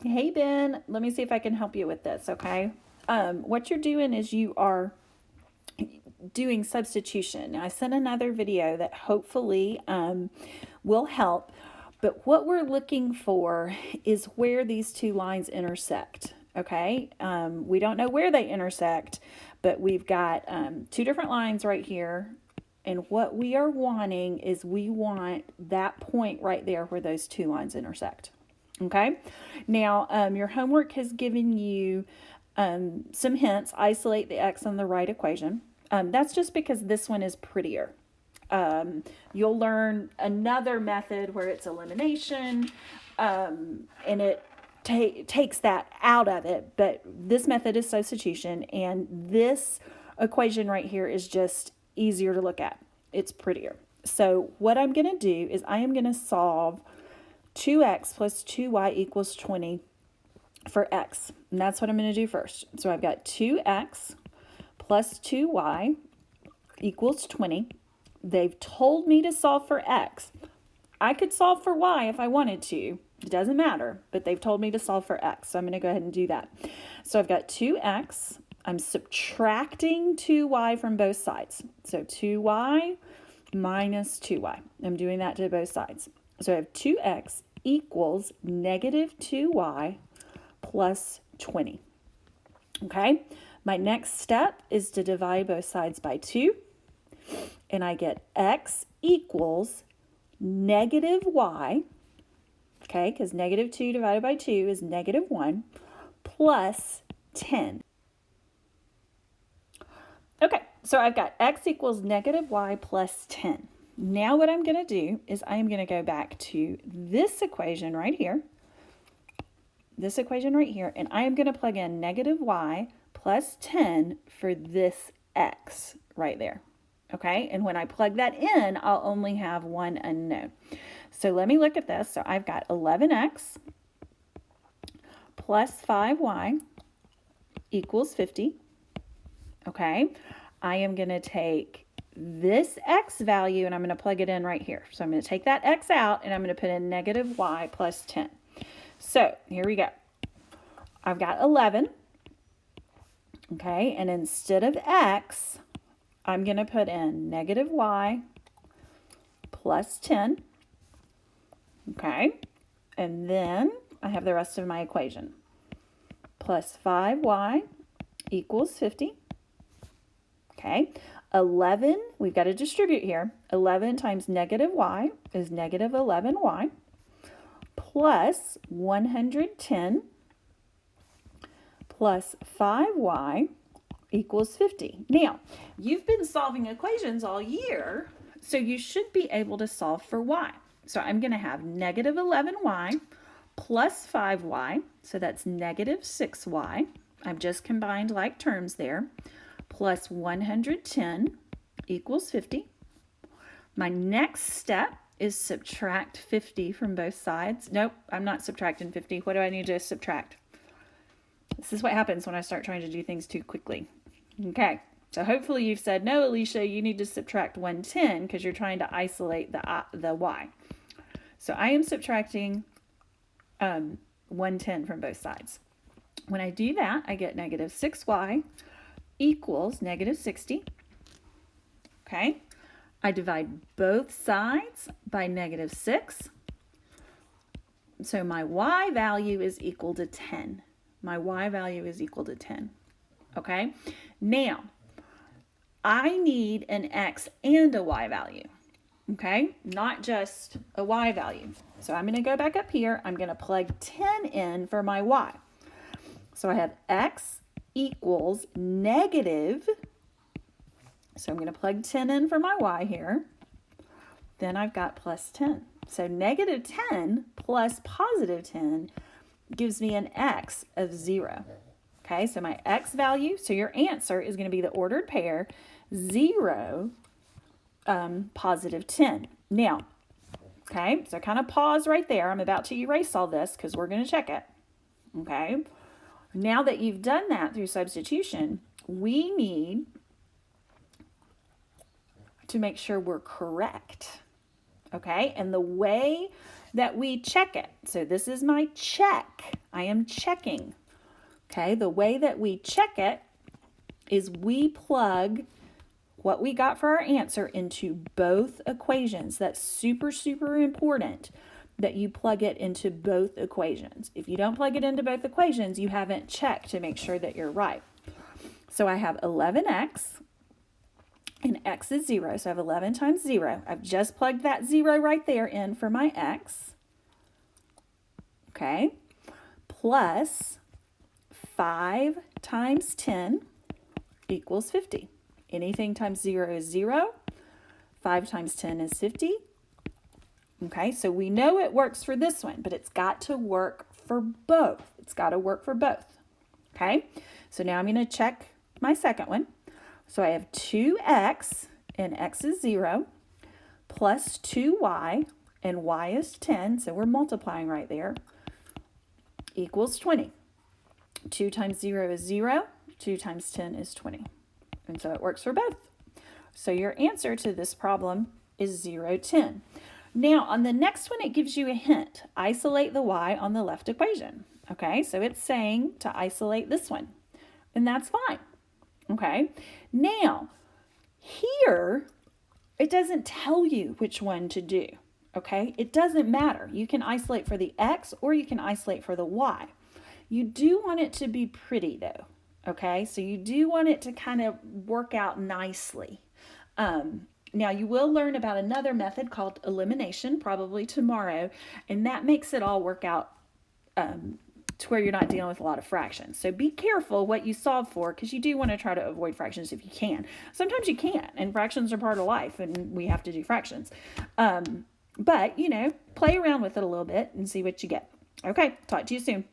Hey Ben, let me see if I can help you with this, okay? What you're doing is you are doing substitution. Now, I sent another video that hopefully will help, but what we're looking for is where these two lines intersect, okay? We don't know where they intersect, but we've got two different lines right here. And what we are wanting is we want that point right there where those two lines intersect. Okay, now your homework has given you some hints. Isolate the x on the right equation. That's just because this one is prettier. You'll learn another method where it's elimination, and it takes that out of it. But this method is substitution, and this equation right here is just easier to look at. It's prettier. So what I'm going to do is I am going to solve 2x plus 2y equals 20 for x. And that's what I'm going to do first. So I've got 2x plus 2y equals 20. They've told me to solve for x. I could solve for y if I wanted to. It doesn't matter, but they've told me to solve for x. So I'm going to go ahead and do that. So I've got 2x. I'm subtracting 2y from both sides. So 2y minus 2y. I'm doing that to both sides. So I have 2x equals negative 2y plus 20. Okay, my next step is to divide both sides by 2. And I get x equals negative y, okay, because negative 2 divided by 2 is negative 1, plus 10. Okay, so I've got x equals negative y plus 10. Now what I'm going to do is I am going to go back to this equation right here, and I am going to plug in negative y plus 10 for this x right there. Okay, and when I plug that in, I'll only have one unknown. So let me look at this. So I've got 11x plus 5y equals 50. Okay, I am going to take this x value and I'm going to plug it in right here. So I'm going to take that x out and I'm going to put in negative y plus 10. So here we go. I've got 11. Okay, and instead of x, I'm going to put in negative y plus 10. Okay, and then I have the rest of my equation. Plus 5y equals 50. Okay, 11, we've got to distribute here. 11 times negative y is negative 11y plus 110 plus 5y equals 50. Now, you've been solving equations all year, so you should be able to solve for y. So I'm going to have negative 11y plus 5y, so that's negative 6y. I've just combined like terms there, plus 110 equals 50. My next step is subtract 50 from both sides. Nope, I'm not subtracting 50. What do I need to subtract? This is what happens when I start trying to do things too quickly. Okay, so hopefully you've said, no, Alicia, you need to subtract 110 because you're trying to isolate the y. So I am subtracting 110 from both sides. When I do that, I get negative 6y equals negative 60. Okay, I divide both sides by negative 6. So my y value is equal to 10. My y value is equal to 10. Okay, now I need an x and a y value. Okay, not just a y value. So I'm going to go back up here. I'm going to plug 10 in for my y. So I have x equals negative. So I'm going to plug 10 in for my y here. Then I've got plus 10. So negative 10 plus positive 10 gives me an x of 0. Okay, so my x value, so your answer is going to be the ordered pair, 0, positive 10. Now, okay, so kind of pause right there. I'm about to erase all this because we're going to check it. Okay, now that you've done that through substitution, we need to make sure we're correct. Okay, and the way that we check it. So this is my check. I am checking. Okay, the way that we check it is we plug what we got for our answer into both equations. That's super, super important that you plug it into both equations. If you don't plug it into both equations, you haven't checked to make sure that you're right. So I have 11x and x is 0. So I have 11 times 0. I've just plugged that 0 right there in for my x. Okay. Plus 5 times 10 equals 50. Anything times 0 is 0. 5 times 10 is 50. Okay, so we know it works for this one, but it's got to work for both. It's got to work for both. Okay, so now I'm going to check my second one. So I have 2x and x is 0 plus 2y and y is 10. So we're multiplying right there. Equals 20. 2 times 0 is 0. 2 times 10 is 20. And so it works for both. So your answer to this problem is 0, 10. Now on the next one, it gives you a hint. Isolate the y on the left equation. Okay, so it's saying to isolate this one. And that's fine. Okay, now here, it doesn't tell you which one to do. Okay, it doesn't matter. You can isolate for the x or you can isolate for the y. You do want it to be pretty though. Okay, so you do want it to kind of work out nicely. Now you will learn about another method called elimination probably tomorrow, and that makes it all work out to where you're not dealing with a lot of fractions. So be careful what you solve for, because you do want to try to avoid fractions if you can. Sometimes you can't, and fractions are part of life, and we have to do fractions. But, you know, play around with it a little bit and see what you get. Okay, talk to you soon.